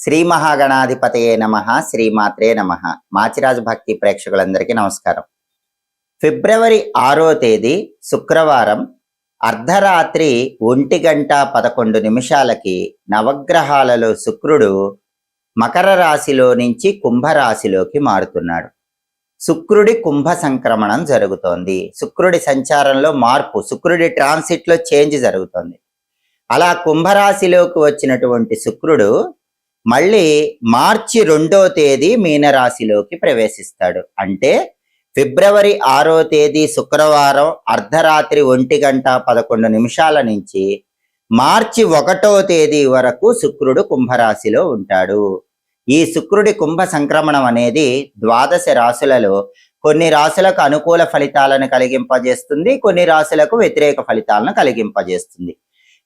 శ్రీ మహాగణాధిపతయే నమః. శ్రీమాత్రే నమః. మాచిరాజు భక్తి ప్రేక్షకులందరికీ నమస్కారం. ఫిబ్రవరి 6వ తేదీ శుక్రవారం అర్ధరాత్రి 1:11 నవగ్రహాలలో శుక్రుడు మకర రాశిలో నుంచి కుంభరాశిలోకి మారుతున్నాడు. శుక్రుడి కుంభ సంక్రమణం జరుగుతోంది. శుక్రుడి సంచారంలో మార్పు, శుక్రుడి ట్రాన్సిట్లో చేంజ్ జరుగుతోంది. అలా కుంభరాశిలోకి వచ్చినటువంటి శుక్రుడు మళ్ళీ మార్చి 2వ తేదీ మీనరాశిలోకి ప్రవేశిస్తాడు. అంటే ఫిబ్రవరి 6వ తేదీ శుక్రవారం అర్ధరాత్రి 1:11 నుంచి మార్చి 1వ తేదీ వరకు శుక్రుడు కుంభరాశిలో ఉంటాడు. ఈ శుక్రుడి కుంభ సంక్రమణం అనేది ద్వాదశ రాశులలో కొన్ని రాశులకు అనుకూల ఫలితాలను కలిగింపజేస్తుంది, కొన్ని రాశులకు వ్యతిరేక ఫలితాలను కలిగింపజేస్తుంది.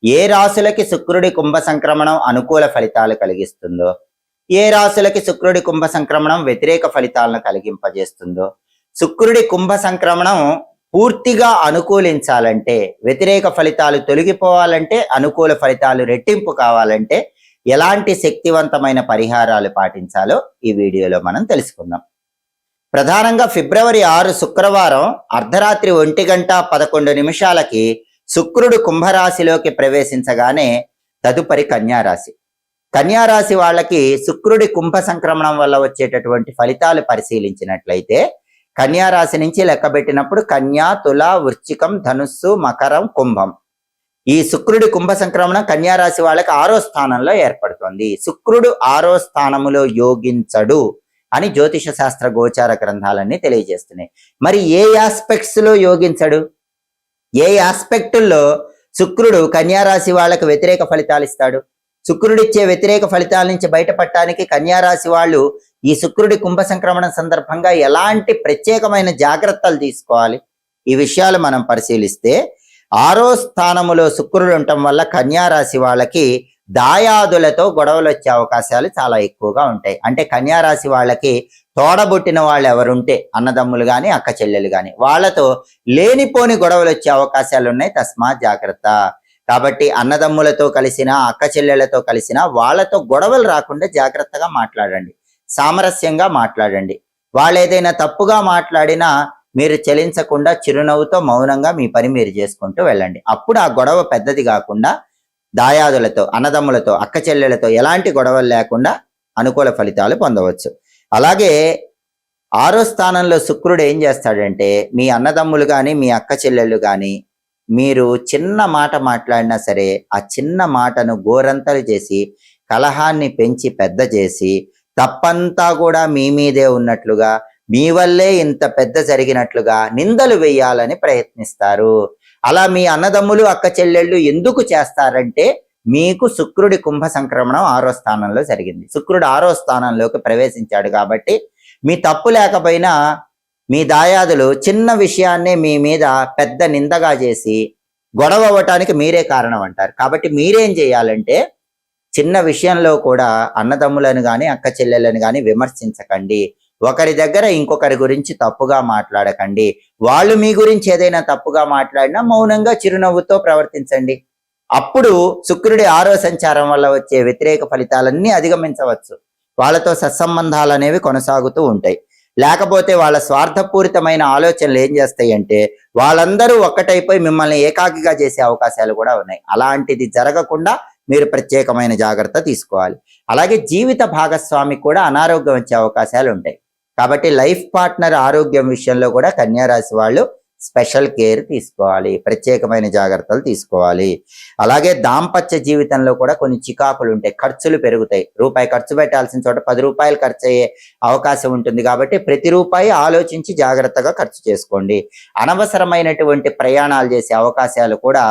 ఏ రాశులకి శుక్రుడి కుంభ సంక్రమణం అనుకూల ఫలితాలు కలిగిస్తుందో, ఏ రాశులకి శుక్రుడి కుంభ సంక్రమణం వ్యతిరేక ఫలితాలను కలిగింపజేస్తుందో, శుక్రుడి కుంభ సంక్రమణం పూర్తిగా అనుకూలించాలంటే, వ్యతిరేక ఫలితాలు తొలగిపోవాలంటే, అనుకూల ఫలితాలు రెట్టింపు కావాలంటే ఎలాంటి శక్తివంతమైన పరిహారాలు పాటించాలో ఈ వీడియోలో మనం తెలుసుకుందాం. ప్రధానంగా ఫిబ్రవరి 6 శుక్రవారం అర్ధరాత్రి 1:11 శుక్రుడు కుంభరాశిలోకి ప్రవేశించగానే తదుపరి కన్యారాశి. కన్యారాశి వాళ్ళకి శుక్రుడి కుంభ సంక్రమణం వల్ల వచ్చేటటువంటి ఫలితాలు పరిశీలించినట్లయితే కన్యారాశి నుంచి లెక్కబెట్టినప్పుడు కన్యా, తుల, వృశ్చికం, ధనుస్సు, మకరం, కుంభం. ఈ శుక్రుడి కుంభ సంక్రమణం కన్యారాశి వాళ్ళకి 6వ స్థానంలో ఏర్పడుతుంది. శుక్రుడు 6వ స్థానములో యోగించడు అని జ్యోతిష శాస్త్ర గోచార గ్రంథాలన్నీ తెలియజేస్తున్నాయి. మరి ఏ ఆస్పెక్ట్స్ లో యోగించడు, ఏ ఆస్పెక్టుల్లో శుక్రుడు కన్యారాశి వాళ్ళకు వ్యతిరేక ఫలితాలు ఇస్తాడు? శుక్రుడిచ్చే వ్యతిరేక ఫలితాల నుంచి బయటపడటానికి కన్యారాశి వాళ్ళు ఈ శుక్రుడి కుంభ సంక్రమణం సందర్భంగా ఎలాంటి ప్రత్యేకమైన జాగ్రత్తలు తీసుకోవాలి? ఈ విషయాలు మనం పరిశీలిస్తే 6వ స్థానములో శుక్రుడు ఉండటం వల్ల కన్యారాశి వాళ్ళకి దాయాదులతో గొడవలు వచ్చే అవకాశాలు చాలా ఎక్కువగా ఉంటాయి. అంటే కన్యారాశి వాళ్ళకి తోడబుట్టిన వాళ్ళు ఎవరుంటే అన్నదమ్ములు కానీ అక్క చెల్లెలు కానీ వాళ్ళతో లేనిపోని గొడవలు వచ్చే అవకాశాలు ఉన్నాయి. తస్మాత్ జాగ్రత్త. కాబట్టి అన్నదమ్ములతో కలిసిన అక్క చెల్లెలతో కలిసిన వాళ్ళతో గొడవలు రాకుండా జాగ్రత్తగా మాట్లాడండి, సామరస్యంగా మాట్లాడండి. వాళ్ళు ఏదైనా తప్పుగా మాట్లాడినా మీరు చలించకుండా చిరునవ్వుతో మౌనంగా మీ పని మీరు చేసుకుంటూ వెళ్ళండి. అప్పుడు ఆ గొడవ పెద్దది కాకుండా దాయాదులతో, అన్నదమ్ములతో, అక్క చెల్లెలతో ఎలాంటి గొడవలు లేకుండా అనుకూల ఫలితాలు పొందవచ్చు. అలాగే 6వ స్థానంలో శుక్రుడు ఏం చేస్తాడంటే మీ అన్నదమ్ములు కానీ మీ అక్క చెల్లెళ్ళు కానీ మీరు చిన్న మాట మాట్లాడినా సరే ఆ చిన్న మాటను గోరంతలు చేసి కలహాన్ని పెంచి పెద్ద చేసి తప్పంతా కూడా మీ మీదే ఉన్నట్లుగా, మీ వల్లే ఇంత పెద్ద జరిగినట్లుగా నిందలు వేయాలని ప్రయత్నిస్తారు. అలా మీ అన్నదమ్ములు అక్క చెల్లెళ్ళు ఎందుకు చేస్తారంటే మీకు శుక్రుడి కుంభ సంక్రమణం 6వ స్థానంలో జరిగింది. శుక్రుడు 6వ స్థానంలోకి ప్రవేశించాడు కాబట్టి మీ తప్పు లేకపోయినా మీ దాయాదులు చిన్న విషయాన్నే మీ మీద పెద్ద నిందగా చేసి గొడవ అవ్వటానికి మీరే కారణం అంటారు. కాబట్టి మీరేం చేయాలంటే చిన్న విషయంలో కూడా అన్నదమ్ములను కానీ అక్క చెల్లెలను కానీ విమర్శించకండి. ఒకరి దగ్గర ఇంకొకరి గురించి తప్పుగా మాట్లాడకండి. వాళ్ళు మీ గురించి ఏదైనా తప్పుగా మాట్లాడినా మౌనంగా చిరునవ్వుతో ప్రవర్తించండి. అప్పుడు శుక్రుడి 6వ సంచారం వల్ల వచ్చే వ్యతిరేక ఫలితాలన్నీ అధిగమించవచ్చు. వాళ్ళతో సత్సంబంధాలు అనేవి కొనసాగుతూ ఉంటాయి. లేకపోతే వాళ్ళ స్వార్థపూరితమైన ఆలోచనలు ఏం చేస్తాయి అంటే వాళ్ళందరూ ఒక్కటైపోయి మిమ్మల్ని ఏకాకిగా చేసే అవకాశాలు కూడా ఉన్నాయి. అలాంటిది జరగకుండా మీరు ప్రత్యేకమైన జాగ్రత్త తీసుకోవాలి. అలాగే జీవిత భాగస్వామి కూడా అనారోగ్యం వచ్చే అవకాశాలు ఉంటాయి. కాబట్టి లైఫ్ పార్ట్నర్ ఆరోగ్యం విషయంలో కూడా కన్యారాశి వాళ్ళు స్పెషల్ కేర్ తీసుకోవాలి, ప్రత్యేకమైన జాగ్రత్తలు తీసుకోవాలి. అలాగే దాంపత్య జీవితంలో కూడా కొన్ని చికాకులు ఉంటాయి, ఖర్చులు పెరుగుతాయి. రూపాయి ఖర్చు పెట్టాల్సిన చోట 10 రూపాయలు ఖర్చు అయ్యే అవకాశం ఉంటుంది. కాబట్టి ప్రతి రూపాయి ఆలోచించి జాగ్రత్తగా ఖర్చు చేసుకోండి. అనవసరమైనటువంటి ప్రయాణాలు చేసే అవకాశాలు కూడా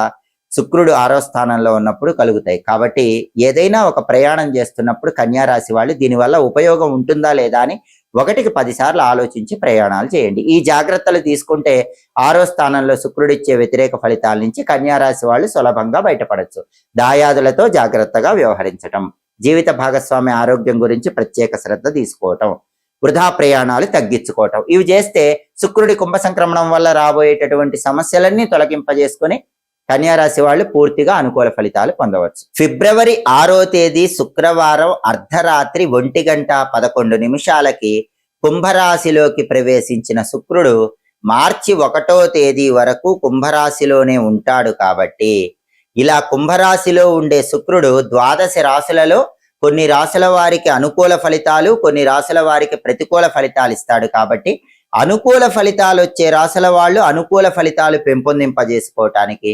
శుక్రుడు 6వ స్థానంలో ఉన్నప్పుడు కలుగుతాయి. కాబట్టి ఏదైనా ఒక ప్రయాణం చేస్తున్నప్పుడు కన్యారాశి వాళ్ళు దీనివల్ల ఉపయోగం ఉంటుందా లేదా అని 1కి 10 సార్లు ఆలోచించి ప్రయాణాలు చేయండి. ఈ జాగ్రత్తలు తీసుకుంటే 6వ స్థానంలో శుక్రుడిచ్చే వ్యతిరేక ఫలితాల నుంచి కన్యారాశి వాళ్ళు సులభంగా బయటపడచ్చు. దాయాదులతో జాగ్రత్తగా వ్యవహరించటం, జీవిత భాగస్వామి ఆరోగ్యం గురించి ప్రత్యేక శ్రద్ధ తీసుకోవటం, వృధా ప్రయాణాలు తగ్గించుకోవటం, ఇవి చేస్తే శుక్రుడి కుంభ సంక్రమణం వల్ల రాబోయేటటువంటి సమస్యలన్నీ తొలగింపజేసుకొని కన్యారాశి వాళ్ళు పూర్తిగా అనుకూల ఫలితాలు పొందవచ్చు. ఫిబ్రవరి 6వ తేదీ శుక్రవారం అర్ధరాత్రి 1:11 కుంభరాశిలోకి ప్రవేశించిన శుక్రుడు మార్చి 1వ తేదీ వరకు కుంభరాశిలోనే ఉంటాడు. కాబట్టి ఇలా కుంభరాశిలో ఉండే శుక్రుడు ద్వాదశ రాశులలో కొన్ని రాశుల వారికి అనుకూల ఫలితాలు, కొన్ని రాశుల వారికి ప్రతికూల ఫలితాలు ఇస్తాడు. కాబట్టి అనుకూల ఫలితాలు వచ్చే రాశుల వాళ్ళు అనుకూల ఫలితాలు పెంపొందింపజేసుకోవటానికి,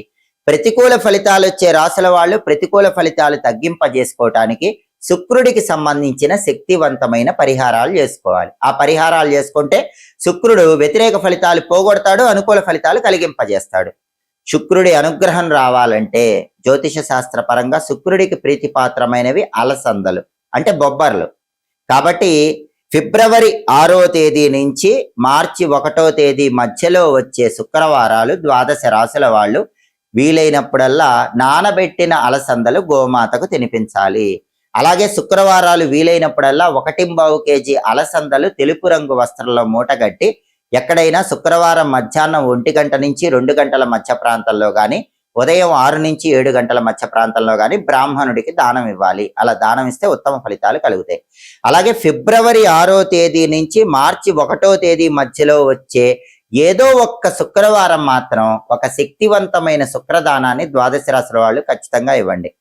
ప్రతికూల ఫలితాలు వచ్చే రాశుల వాళ్ళు ప్రతికూల ఫలితాలు తగ్గింపజేసుకోవటానికి శుక్రుడికి సంబంధించిన శక్తివంతమైన పరిహారాలు చేసుకోవాలి. ఆ పరిహారాలు చేసుకుంటే శుక్రుడు వ్యతిరేక ఫలితాలు పోగొడతాడు, అనుకూల ఫలితాలు కలిగింపజేస్తాడు. శుక్రుడి అనుగ్రహం రావాలంటే జ్యోతిష శాస్త్ర పరంగా శుక్రుడికి ప్రీతిపాత్రమైనవి అలసందలు అంటే బొబ్బర్లు. కాబట్టి ఫిబ్రవరి 6వ తేదీ నుంచి మార్చి 1వ తేదీ మధ్యలో వచ్చే శుక్రవారాలు ద్వాదశ రాశుల వాళ్ళు వీలైనప్పుడల్లా నానబెట్టిన అలసందలు గోమాతకు తినిపించాలి. అలాగే శుక్రవారాలు వీలైనప్పుడల్లా 1.25 kg అలసందలు తెలుపు రంగు వస్త్రంలో మూటగట్టి ఎక్కడైనా శుక్రవారం మధ్యాహ్నం 1 గంట నుంచి 2 గంటల మధ్య ప్రాంతంలో కానీ, ఉదయం 6 నుంచి 7 గంటల మధ్య ప్రాంతంలో కానీ బ్రాహ్మణుడికి దానం ఇవ్వాలి. అలా దానం ఇస్తే ఉత్తమ ఫలితాలు కలుగుతాయి. అలాగే ఫిబ్రవరి 6వ తేదీ నుంచి మార్చి 1వ తేదీ మధ్యలో వచ్చే ఏదో ఒక్క శుక్రవారం మాత్రం ఒక శక్తివంతమైన శుక్రదానాన్ని ద్వాదశ రాశుల వాళ్ళు ఖచ్చితంగా ఇవ్వండి.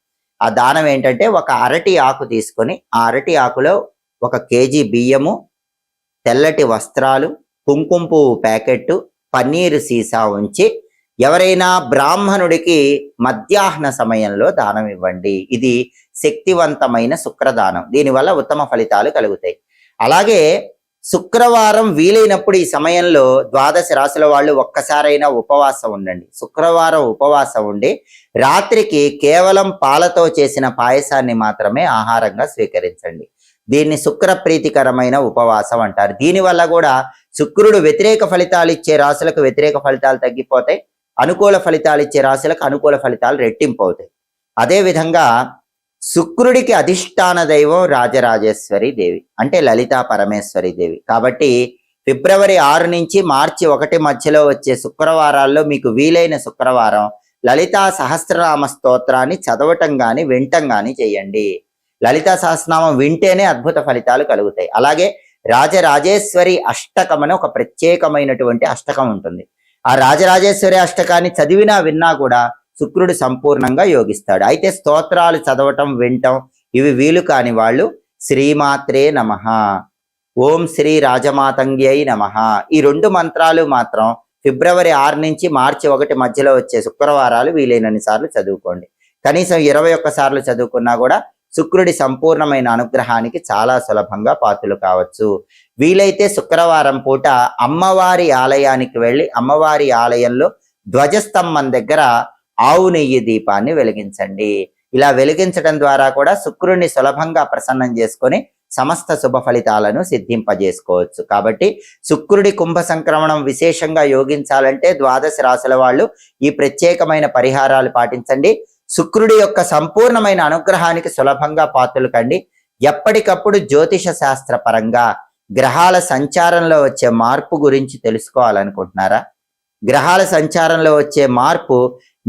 ఆ దానం ఏంటంటే ఒక అరటి ఆకు తీసుకొని ఆ అరటి ఆకులో 1 kg బియ్యము, తెల్లటి వస్త్రాలు, కుంకుమ పువ్వు ప్యాకెట్టు, పన్నీరు సీసా ఉంచి ఎవరైనా బ్రాహ్మణుడికి మధ్యాహ్న సమయంలో దానం ఇవ్వండి. ఇది శక్తివంతమైన శుక్రదానం. దీనివల్ల ఉత్తమ ఫలితాలు కలుగుతాయి. అలాగే శుక్రవారం వీలైనప్పుడు ఈ సమయంలో ద్వాదశ రాశుల వాళ్ళు ఒక్కసారైనా ఉపవాసం ఉండండి. శుక్రవారం ఉపవాసం ఉండి రాత్రికి కేవలం పాలతో చేసిన పాయసాన్ని మాత్రమే ఆహారంగా స్వీకరించండి. దీన్ని శుక్ర ప్రీతికరమైన ఉపవాసం అంటారు. దీనివల్ల కూడా శుక్రుడు వ్యతిరేక ఫలితాలు ఇచ్చే రాశులకు వ్యతిరేక ఫలితాలు తగ్గిపోతాయి, అనుకూల ఫలితాలు ఇచ్చే రాశులకు అనుకూల ఫలితాలు రెట్టింపు అవుతాయి. అదేవిధంగా శుక్రుడికి అధిష్టాన దైవం రాజరాజేశ్వరి దేవి అంటే లలితా పరమేశ్వరి దేవి. కాబట్టి ఫిబ్రవరి 6 నుంచి మార్చి 1 మధ్యలో వచ్చే శుక్రవారాల్లో మీకు వీలైన శుక్రవారం లలితా సహస్రనామ స్తోత్రాన్ని చదవటం కానీ వినటం కానీ చేయండి. లలితా సహస్రనామం వింటేనే అద్భుత ఫలితాలు కలుగుతాయి. అలాగే రాజరాజేశ్వరి అష్టకం అని ఒక ప్రత్యేకమైనటువంటి అష్టకం ఉంటుంది. ఆ రాజరాజేశ్వరి అష్టకాన్ని చదివినా విన్నా కూడా శుక్రుడు సంపూర్ణంగా యోగిస్తాడు. అయితే స్తోత్రాలు చదవటం వినటం ఇవి వీలు కాని వాళ్ళు శ్రీమాత్రే నమః, ఓం శ్రీ రాజమాతంగ్యై నమః ఈ 2 మంత్రాలు మాత్రం ఫిబ్రవరి 6 నుంచి మార్చి 1 మధ్యలో వచ్చే శుక్రవారాలు వీలైనన్ని సార్లు చదువుకోండి. కనీసం 21 సార్లు చదువుకున్నా కూడా శుక్రుడి సంపూర్ణమైన అనుగ్రహానికి చాలా సులభంగా పాత్రలు కావచ్చు. వీలైతే శుక్రవారం పూట అమ్మవారి ఆలయానికి వెళ్ళి అమ్మవారి ఆలయంలో ధ్వజస్తంభం దగ్గర ఆవు నెయ్యి దీపాన్ని వెలిగించండి. ఇలా వెలిగించడం ద్వారా కూడా శుక్రుడిని సులభంగా ప్రసన్నం చేసుకొని సమస్త శుభ ఫలితాలను సిద్ధింపజేసుకోవచ్చు. కాబట్టి శుక్రుడి కుంభ సంక్రమణం విశేషంగా యోగించాలంటే ద్వాదశ రాశుల వాళ్ళు ఈ ప్రత్యేకమైన పరిహారాలు పాటించండి. శుక్రుడి యొక్క సంపూర్ణమైన అనుగ్రహానికి సులభంగా పాత్రలు కండి. ఎప్పటికప్పుడు జ్యోతిష శాస్త్ర పరంగా గ్రహాల సంచారంలో వచ్చే మార్పు గురించి తెలుసుకోవాలనుకుంటున్నారా? గ్రహాల సంచారంలో వచ్చే మార్పు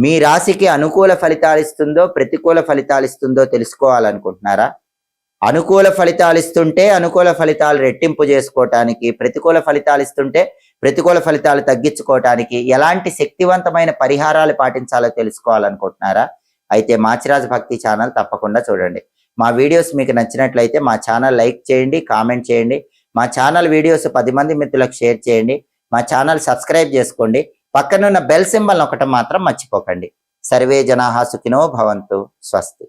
మీ రాశికి అనుకూల ఫలితాలు ఇస్తుందో ప్రతికూల ఫలితాలు ఇస్తుందో తెలుసుకోవాలనుకుంటున్నారా? అనుకూల ఫలితాలు ఇస్తుంటే అనుకూల ఫలితాలు రెట్టింపు చేసుకోవటానికి, ప్రతికూల ఫలితాలు ఇస్తుంటే ప్రతికూల ఫలితాలు తగ్గించుకోవటానికి ఎలాంటి శక్తివంతమైన పరిహారాలు పాటించాలో తెలుసుకోవాలనుకుంటున్నారా? అయితే మాచిరాజ్ భక్తి ఛానల్ తప్పకుండా చూడండి. మా వీడియోస్ మీకు నచ్చినట్లయితే మా ఛానల్ లైక్ చేయండి, కామెంట్ చేయండి. మా ఛానల్ వీడియోస్ 10 మంది మిత్రులకు షేర్ చేయండి. మా ఛానల్ సబ్స్క్రైబ్ చేసుకోండి. పక్కనున్న బెల్ సింబల్ నొక్కటం మాత్రం మర్చిపోకండి. సర్వే జనాః సుఖినో భవంతు. స్వస్తి.